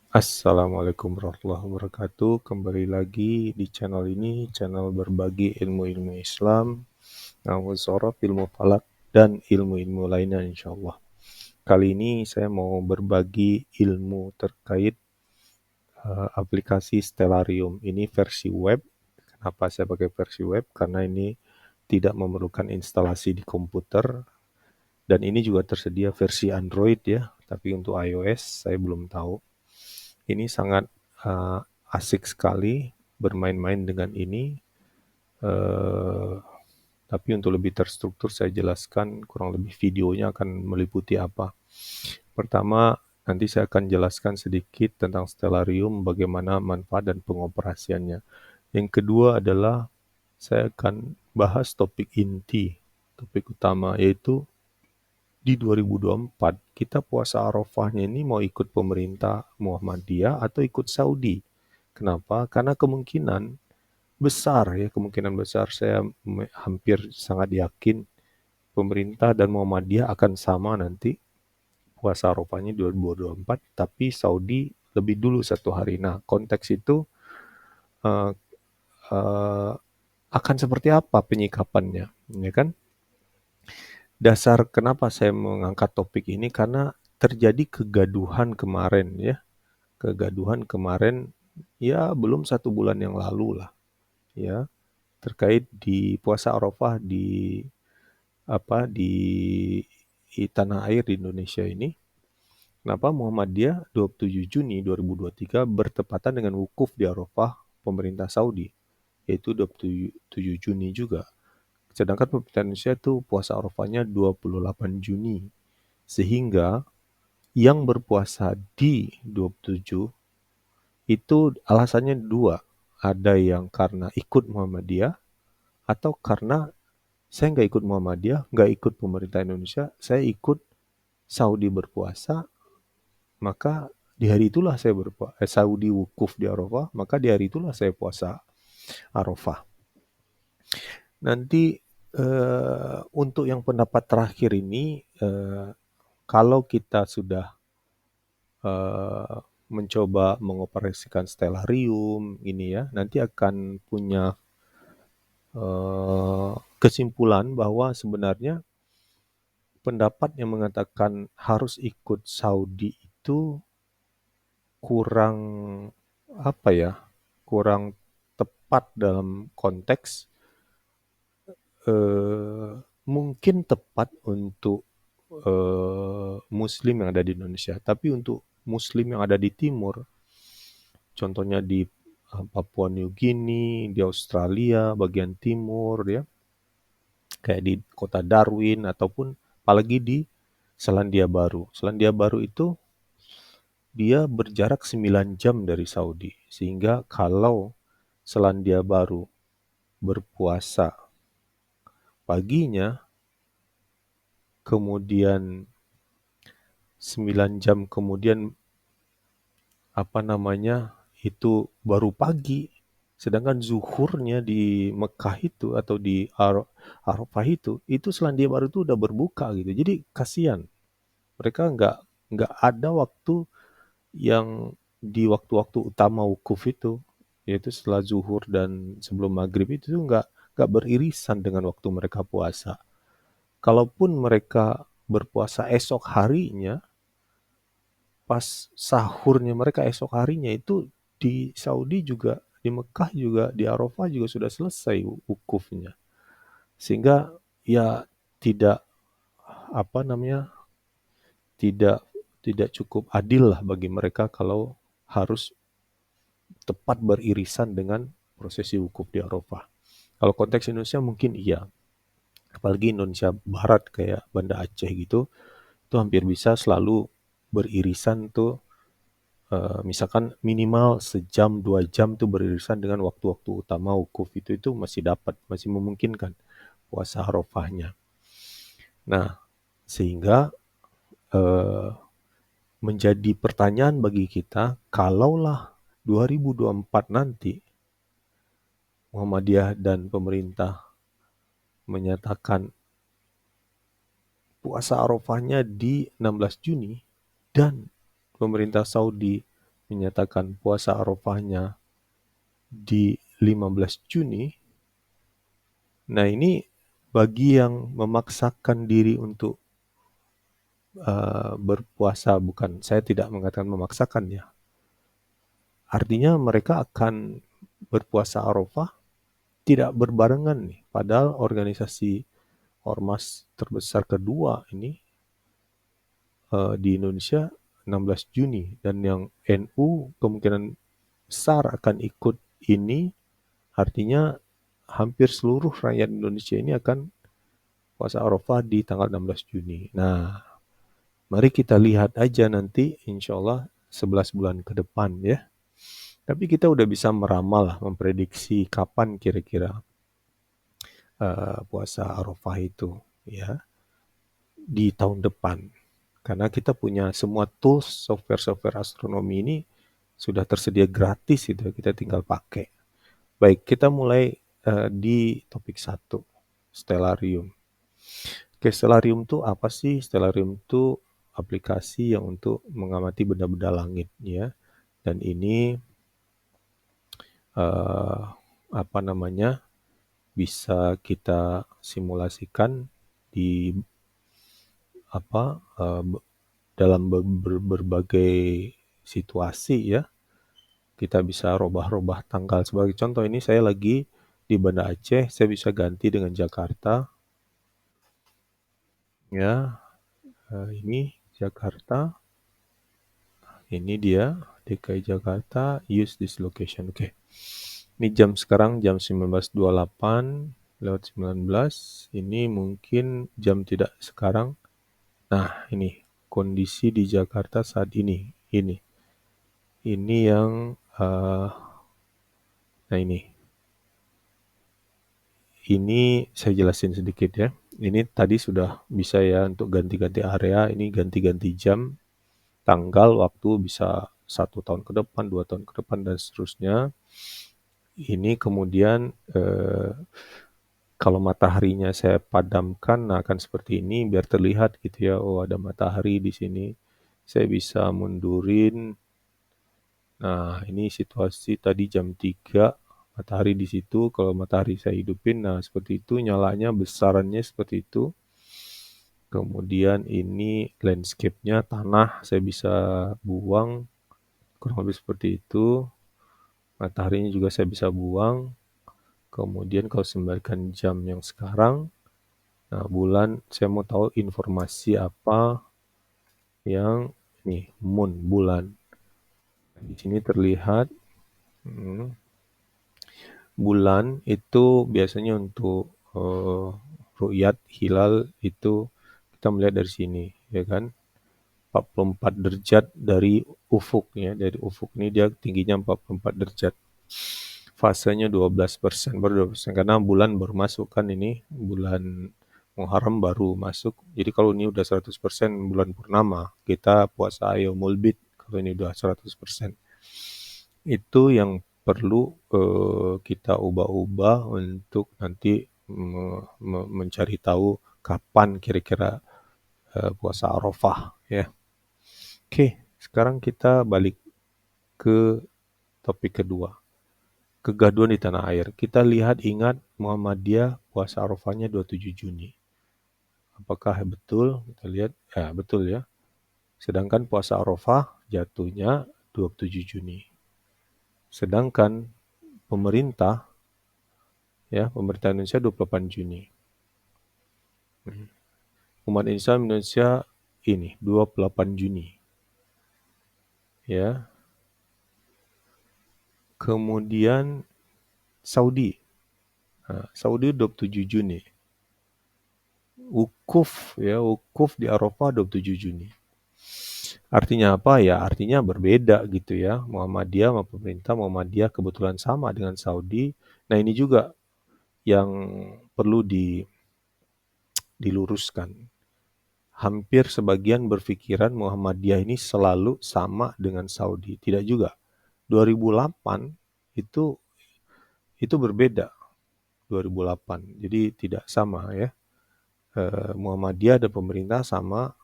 Assalamualaikum warahmatullahi wabarakatuh. Kembali lagi di channel ini, channel berbagi ilmu-ilmu Islam, ilmu sorof, ilmu falak, dan ilmu-ilmu lainnya insyaallah. Kali ini saya mau berbagi ilmu terkait aplikasi Stellarium. Ini versi web. Kenapa saya pakai versi web? Karena ini tidak memerlukan instalasi di komputer, dan ini juga tersedia versi Android ya, tapi untuk iOS saya belum tahu. Ini sangat uh, asik sekali bermain-main dengan ini. Uh, tapi untuk lebih terstruktur saya jelaskan kurang lebih videonya akan meliputi apa. Pertama, nanti saya akan jelaskan sedikit tentang Stellarium, bagaimana manfaat dan pengoperasiannya. Yang kedua adalah saya akan bahas topik inti, topik utama, yaitu di 2024 kita puasa Arafahnya ini mau ikut pemerintah Muhammadiyah atau ikut Saudi. Kenapa? Karena kemungkinan besar saya hampir sangat yakin pemerintah dan Muhammadiyah akan sama nanti puasa Arafahnya 2024, tapi Saudi lebih dulu 1 hari. Nah, konteks itu uh, uh, akan seperti apa penyikapannya, ya kan? Dasar kenapa saya mengangkat topik ini karena terjadi kegaduhan kemarin ya. Kegaduhan kemarin ya belum 1 bulan yang lalu lah ya, terkait di puasa Arafah di tanah air di Indonesia ini. Kenapa Muhammadiyah 27 Juni 2023 bertepatan dengan wukuf di Arafah pemerintah Saudi, yaitu 27 Juni juga. Sedangkan pemerintah Indonesia itu puasa Arafahnya 28 Juni. Sehingga yang berpuasa di 27 itu alasannya dua. Ada yang karena ikut Muhammadiyah atau karena saya nggak ikut Muhammadiyah, nggak ikut pemerintah Indonesia, saya ikut Saudi berpuasa, maka di hari itulah saya berpuasa. Saudi wukuf di Arafah, maka di hari itulah saya puasa Arafah. Nanti untuk yang pendapat terakhir ini, kalau kita sudah eh, mencoba mengoperasikan Stellarium ini ya, nanti akan punya kesimpulan bahwa sebenarnya pendapat yang mengatakan harus ikut Saudi itu kurang apa ya, kurang tepat dalam konteks eh, mungkin tepat untuk Muslim yang ada di Indonesia, tapi untuk Muslim yang ada di Timur, contohnya di Papua New Guinea, di Australia bagian timur ya, kayak di kota Darwin ataupun apalagi di Selandia Baru. Selandia Baru itu dia berjarak 9 jam dari Saudi. Sehingga kalau Selandia Baru berpuasa paginya, kemudian 9 jam kemudian itu baru pagi. Sedangkan zuhurnya di Mekah itu atau di Arafah itu Selandia Baru itu udah berbuka gitu. Jadi kasihan. Mereka nggak ada waktu yang di waktu-waktu utama wukuf itu, yaitu setelah zuhur dan sebelum maghrib itu tuh nggak beririsan dengan waktu mereka puasa. Kalaupun mereka berpuasa esok harinya, pas sahurnya mereka esok harinya itu di Saudi juga, di Mekah juga, di Arafah juga sudah selesai wukufnya. Sehingga ya tidak apa namanya tidak tidak cukup adil lah bagi mereka kalau harus tepat beririsan dengan prosesi wukuf di Arafah. Kalau konteks Indonesia mungkin iya, apalagi Indonesia Barat kayak Banda Aceh gitu, itu hampir bisa selalu beririsan tuh, misalkan minimal sejam 2 jam tuh beririsan dengan waktu-waktu utama wukuf itu masih dapat, masih memungkinkan puasa Arafahnya. Nah, sehingga eh, menjadi pertanyaan bagi kita, kalaulah 2024 nanti Muhammadiyah dan pemerintah menyatakan puasa Arafahnya di 16 Juni dan pemerintah Saudi menyatakan puasa Arafahnya di 15 Juni, nah ini bagi yang memaksakan diri untuk berpuasa, bukan, saya tidak mengatakan memaksakan ya. Artinya mereka akan berpuasa Arafah tidak berbarengan nih, padahal organisasi ormas terbesar kedua ini di Indonesia 16 Juni dan yang NU kemungkinan besar akan ikut ini, artinya hampir seluruh rakyat Indonesia ini akan puasa Arafah di tanggal 16 Juni. Nah, mari kita lihat aja nanti insya Allah 11 bulan ke depan ya. Tapi kita udah bisa meramal, memprediksi kapan kira-kira puasa Arafah itu ya di tahun depan. Karena kita punya semua tools, software-software astronomi ini sudah tersedia gratis gitu, kita tinggal pakai. Baik, kita mulai di topik 1, Stellarium. Oke, Stellarium itu apa sih? Stellarium itu aplikasi yang untuk mengamati benda-benda langit ya. Dan ini apa namanya? Bisa kita simulasikan di apa dalam berbagai situasi ya. Kita bisa robah-robah tanggal. Sebagai contoh ini saya lagi di Banda Aceh, saya bisa ganti dengan Jakarta. Ya, ini Jakarta. Ini dia DKI Jakarta, use this location. Oke. Ini jam sekarang jam 19.28 lewat 19. Ini mungkin jam tidak sekarang. Nah, ini kondisi di Jakarta saat ini. Ini yang nah ini saya jelasin sedikit ya. Ini tadi sudah bisa ya untuk ganti-ganti area, ini ganti-ganti jam, tanggal, waktu bisa 1 tahun ke depan, 2 tahun ke depan dan seterusnya. Ini kemudian kalau mataharinya saya padamkan, nah akan seperti ini biar terlihat gitu ya. Oh, ada matahari di sini. Saya bisa mundurin. Nah, ini situasi tadi jam 3, matahari di situ. Kalau matahari saya hidupin, nah seperti itu, nyalanya besarannya seperti itu. Kemudian ini landscape-nya, tanah saya bisa buang, kurang lebih seperti itu. Mataharinya juga saya bisa buang. Kemudian kalau sembalikan jam yang sekarang, nah bulan, saya mau tahu informasi apa yang nih, moon, bulan. Di sini terlihat bulan itu biasanya untuk ru'yat hilal itu kita melihat dari sini, ya kan? 44 derajat dari ufuk ya, dari ufuk ini dia tingginya 44 derajat. Fasenya 12%, baru 12%, karena bulan baru masuk kan ini, bulan Muharram baru masuk. Jadi kalau ini udah 100% bulan purnama, kita puasa Yaumul Bid kalau ini udah 100%. Itu yang perlu kita ubah-ubah untuk nanti mencari tahu kapan kira-kira puasa Arafah ya. Oke, sekarang kita balik ke topik kedua. Kegaduhan di tanah air. Kita lihat, ingat Muhammadiyah puasa Arafahnya 27 Juni. Apakah betul? Kita lihat, ya betul ya. Sedangkan puasa Arafah jatuhnya 27 Juni. Sedangkan pemerintah Indonesia 28 Juni. Umat Islam Indonesia ini 28 Juni. Ya. Kemudian Saudi. Saudi 27 Juni. Wukuf di Arafah 27 Juni. Artinya apa ya? Artinya berbeda gitu ya. Muhammadiyah sama pemerintah Muhammadiyah kebetulan sama dengan Saudi. Nah, ini juga yang perlu diluruskan. Hampir sebagian berpikiran Muhammadiyah ini selalu sama dengan Saudi. Tidak juga. 2008 itu berbeda. 2008. Jadi tidak sama ya. Muhammadiyah dan pemerintah sama.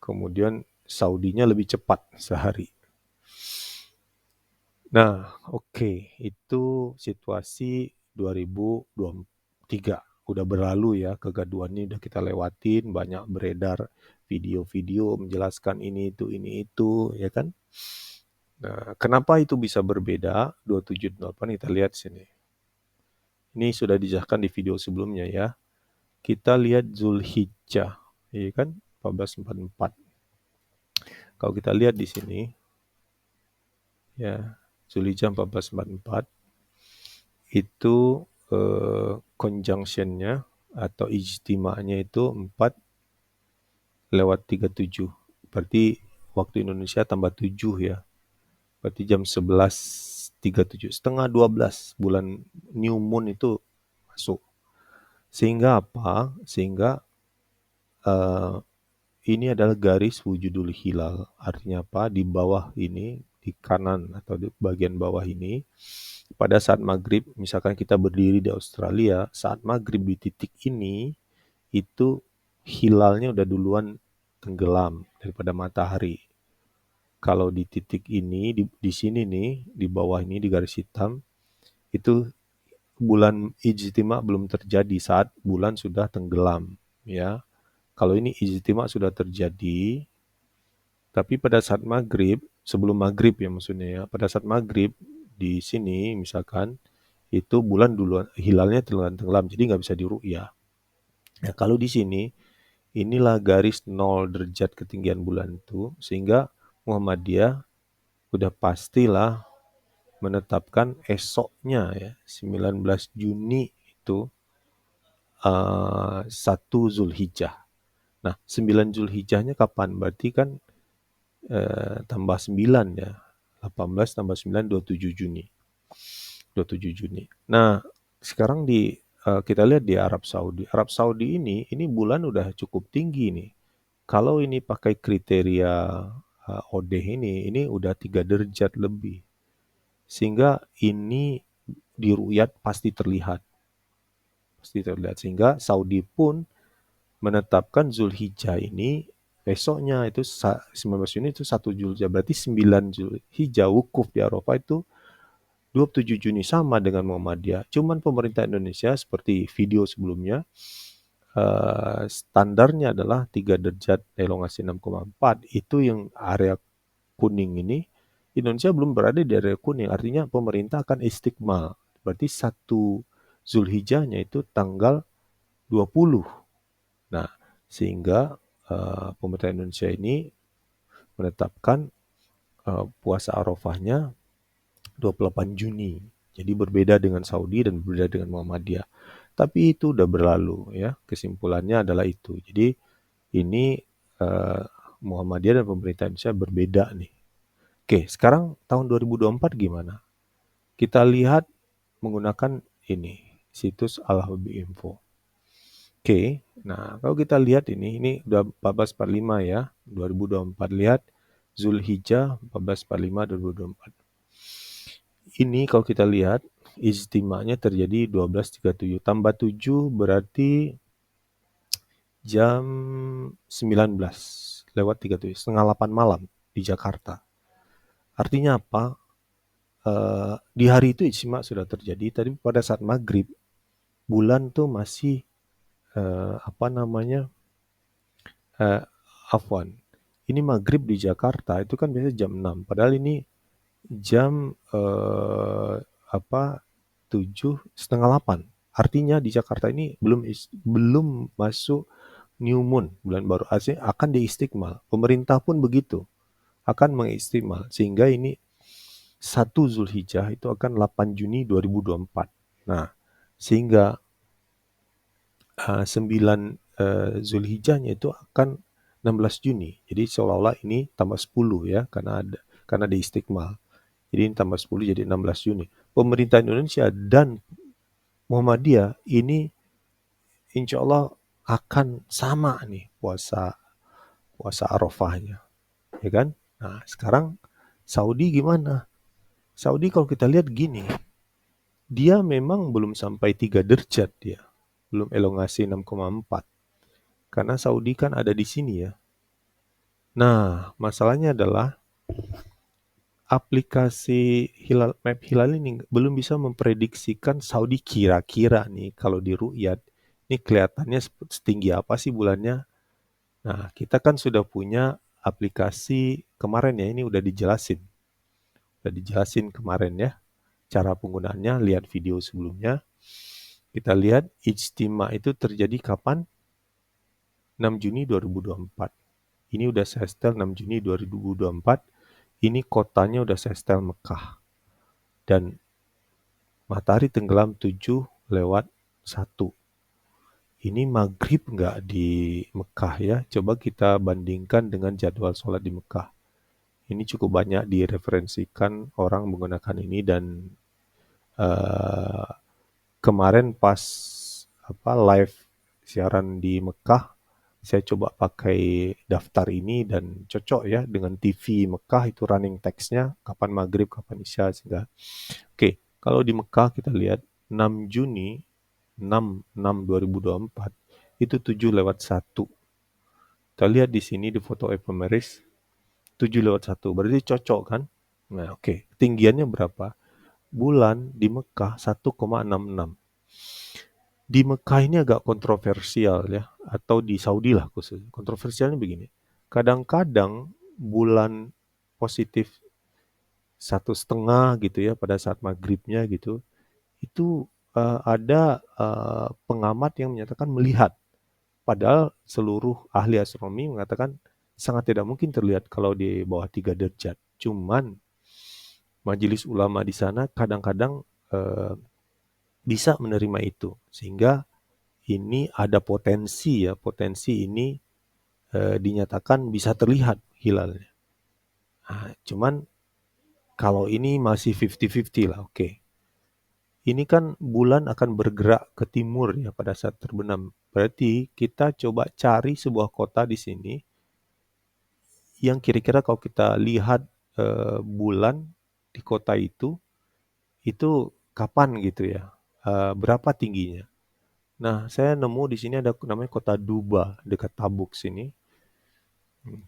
Kemudian Saudinya lebih cepat sehari. Nah, oke, itu situasi 2023. Udah berlalu ya, kegaduhan ini udah kita lewatin, banyak beredar video-video menjelaskan ini itu, ya kan? Nah, kenapa itu bisa berbeda? 2728 kita lihat sini. Ini sudah dijelaskan di video sebelumnya ya. Kita lihat Zulhijjah, ya kan? 1444. Kalau kita lihat di sini, ya, Zulhijjah 1444 itu conjunction-nya atau ijtima'nya itu 4:37. Berarti waktu Indonesia tambah 7 ya. Berarti jam 11:37, setengah 12 bulan new moon itu masuk. Sehingga apa? Sehingga ini adalah garis wujudul hilal. Artinya apa? Di bawah ini, di kanan atau di bagian bawah ini, pada saat maghrib, misalkan kita berdiri di Australia, saat maghrib di titik ini, itu hilalnya udah duluan tenggelam daripada matahari. Kalau di titik ini, di sini nih, di bawah ini, di garis hitam, itu bulan ijtima belum terjadi saat bulan sudah tenggelam, ya. Kalau ini ijtima sudah terjadi, tapi pada saat maghrib, sebelum maghrib ya maksudnya ya, pada saat maghrib di sini misalkan, itu bulan duluan, hilalnya duluan tenggelam, jadi nggak bisa diru'yah. Nah, kalau di sini, inilah garis 0 derajat ketinggian bulan itu, sehingga Muhammadiyah udah pastilah menetapkan esoknya ya, 19 Juni itu 1 Zulhijjah. Nah, 9 Zulhijjahnya kapan? Berarti kan tambah 9 ya. 18 tambah 9, 27 Juni. 27 Juni. Nah, sekarang kita lihat di Arab Saudi. Arab Saudi ini bulan udah cukup tinggi nih. Kalau ini pakai kriteria ODH ini udah 3 derajat lebih. Sehingga ini diruyat pasti terlihat. Pasti terlihat. Sehingga Saudi pun menetapkan Zulhijjah ini besoknya itu 19 Juni itu 1 Zulhijjah. Berarti 9 Zulhijjah wukuf di Arafah itu 27 Juni sama dengan Muhammadiyah. Cuman pemerintah Indonesia seperti video sebelumnya standarnya adalah 3 derajat elongasi 6,4. Itu yang area kuning ini. Indonesia belum berada di area kuning, artinya pemerintah akan istiqmal. Berarti 1 Zulhijjahnya itu tanggal 20. Nah, sehingga pemerintah Indonesia ini menetapkan puasa Arafahnya 28 Juni. Jadi berbeda dengan Saudi dan berbeda dengan Muhammadiyah. Tapi itu udah berlalu ya. Kesimpulannya adalah itu. Jadi ini Muhammadiyah dan pemerintah Indonesia berbeda nih. Oke, sekarang tahun 2024 gimana? Kita lihat menggunakan ini, situs Al-Habib Info. Oke, nah kalau kita lihat ini udah 1445 ya, 2024. Lihat Zulhijjah 1445 2024. Ini kalau kita lihat ijtima'nya terjadi 12:37 tambah 7 berarti jam 19:37, setengah 8 malam di Jakarta. Artinya apa? Di hari itu ijtima sudah terjadi, tapi pada saat maghrib bulan tuh masih afwan. Ini maghrib di Jakarta itu kan biasanya jam 6, padahal ini jam 7 setengah 8. Artinya di Jakarta ini belum masuk new moon, bulan baru. Artinya akan diistiqmal. Pemerintah pun begitu, akan mengistiqmal. Sehingga ini 1 Zulhijjah itu akan 8 Juni 2024. Nah, sehingga 9 Zulhijjahnya itu akan 16 Juni. Jadi seolah-olah ini tambah 10 ya, karena ada istiqmal. Jadi ini tambah 10 jadi 16 Juni. Pemerintah Indonesia dan Muhammadiyah ini insya Allah akan sama nih puasa Arafahnya, ya kan? Nah, sekarang Saudi gimana? Saudi kalau kita lihat gini, dia memang belum sampai 3 derajat dia. Belum elongasi 6,4. Karena Saudi kan ada di sini ya. Nah, masalahnya adalah aplikasi map hilal ini belum bisa memprediksikan Saudi kira-kira nih kalau di ru'yat, ini kelihatannya setinggi apa sih bulannya. Nah, kita kan sudah punya aplikasi kemarin ya, ini udah dijelasin kemarin ya, cara penggunaannya, lihat video sebelumnya. Kita lihat ijtima itu terjadi kapan? 6 Juni 2024. Ini udah saya setel 6 Juni 2024. Ini kotanya udah saya setel Mekah. Dan matahari tenggelam 7:01. Ini maghrib nggak di Mekah ya? Coba kita bandingkan dengan jadwal sholat di Mekah. Ini cukup banyak direferensikan orang menggunakan ini dan eh, kemarin pas live siaran di Mekah, saya coba pakai daftar ini dan cocok ya dengan TV Mekah itu running text-nya kapan maghrib, kapan isya sehingga oke, kalau di Mekah kita lihat 6 Juni 6 2024 itu 7:01. Kita lihat di sini di foto ephemeris 7:01 berarti cocok kan? Nah, oke. Ketinggiannya berapa? Bulan di Mekah 1,66. Di Mekah ini agak kontroversial ya, atau di Saudi lah khusus. Kontroversialnya begini. Kadang-kadang bulan positif 1,5 gitu ya pada saat maghribnya gitu, itu ada pengamat yang menyatakan melihat. Padahal seluruh ahli astronomi mengatakan sangat tidak mungkin terlihat kalau di bawah 3 derajat. Cuman majelis ulama di sana kadang-kadang eh, bisa menerima itu. Sehingga ini ada potensi ya, potensi ini dinyatakan bisa terlihat hilalnya. Nah, cuman kalau ini masih 50-50 lah, oke. Ini kan bulan akan bergerak ke timur ya pada saat terbenam. Berarti kita coba cari sebuah kota di sini yang kira-kira kalau kita lihat bulan di kota itu kapan gitu ya, berapa tingginya. Nah, saya nemu di sini ada namanya kota Duba dekat Tabuk sini.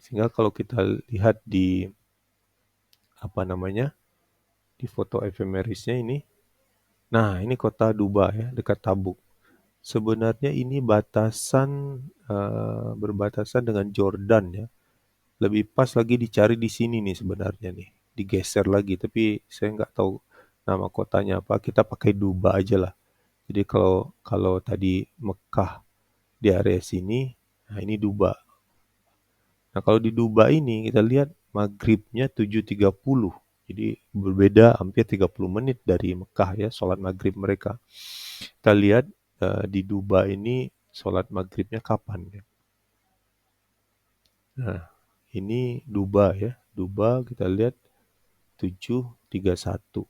Sehingga kalau kita lihat di apa namanya di foto efemerisnya ini, nah ini kota Duba ya dekat Tabuk. Sebenarnya ini berbatasan dengan Jordan ya. Lebih pas lagi dicari di sini nih sebenarnya nih, digeser lagi. Tapi saya nggak tahu nama kotanya apa. Kita pakai Duba aja lah. Jadi kalau kalau tadi Mekah di area sini, nah ini Duba. Nah, kalau di Dubai ini kita lihat maghribnya 7:30. Jadi berbeda hampir 30 menit dari Mekah ya, sholat maghrib mereka. Kita lihat di Dubai ini sholat maghribnya kapan ya. Nah, ini Dubai ya. Dubai kita lihat 7:31.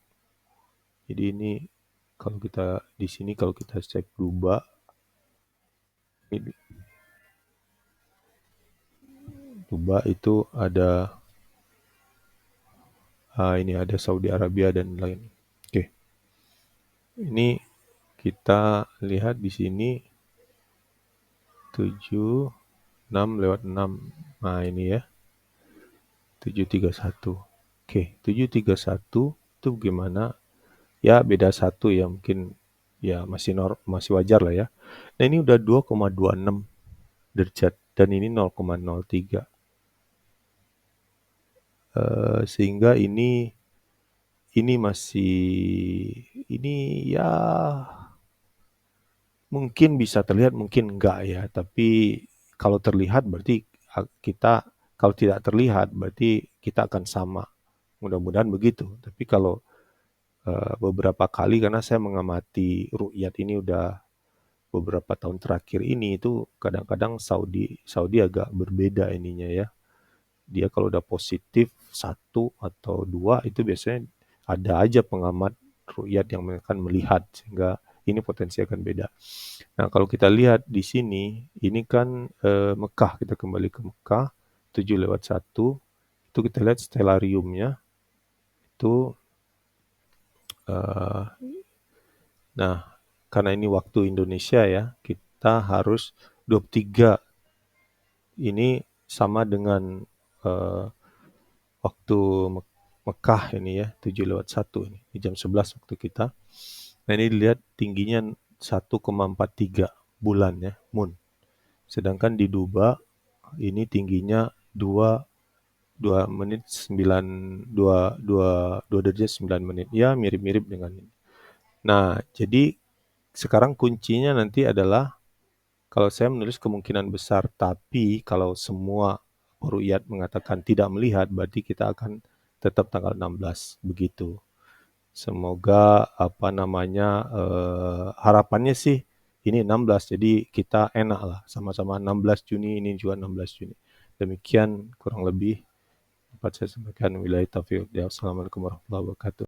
Jadi ini kalau kita di sini kalau kita cek Dubai, ini Dubai itu ada ini ada Saudi Arabia dan lain. Oke, ini kita lihat di sini 7:06. Nah, ini ya, 7:31. Oke, 7:31 itu gimana? Ya, beda satu ya, mungkin ya masih wajar lah ya. Nah, ini udah 2,26 derajat dan ini 0,03. Sehingga ini masih ini ya mungkin bisa terlihat, mungkin enggak ya. Tapi kalau terlihat berarti kita, kalau tidak terlihat berarti kita akan sama. Mudah-mudahan begitu. Tapi kalau beberapa kali karena saya mengamati ru'yat ini udah beberapa tahun terakhir ini itu kadang-kadang Saudi Saudi agak berbeda ininya ya. Dia kalau udah positif satu atau dua itu biasanya ada aja pengamat ru'yat yang akan melihat sehingga ini potensi akan beda. Nah, kalau kita lihat di sini, ini kan Mekah, kita kembali ke Mekah, 7:01, itu kita lihat stellariumnya, itu, eh, nah, karena ini waktu Indonesia ya, kita harus 23, ini sama dengan waktu Mekah ini ya, 7/1 ini, di jam 11 waktu kita. Nah ini dilihat tingginya 1,43 bulan ya, moon. Sedangkan di Dubai ini tingginya 2 menit 9 2 derajat 9 menit. Ya mirip-mirip dengan ini. Nah, jadi sekarang kuncinya nanti adalah kalau saya menulis kemungkinan besar, tapi kalau semua ru'yat mengatakan tidak melihat, berarti kita akan tetap tanggal 16 begitu. Semoga harapannya sih ini 16, jadi kita enak lah sama-sama 16 Juni, ini juga 16 Juni. Demikian kurang lebih dapat saya sampaikan. Wabillahi taufiq. Assalamualaikum warahmatullahi wabarakatuh.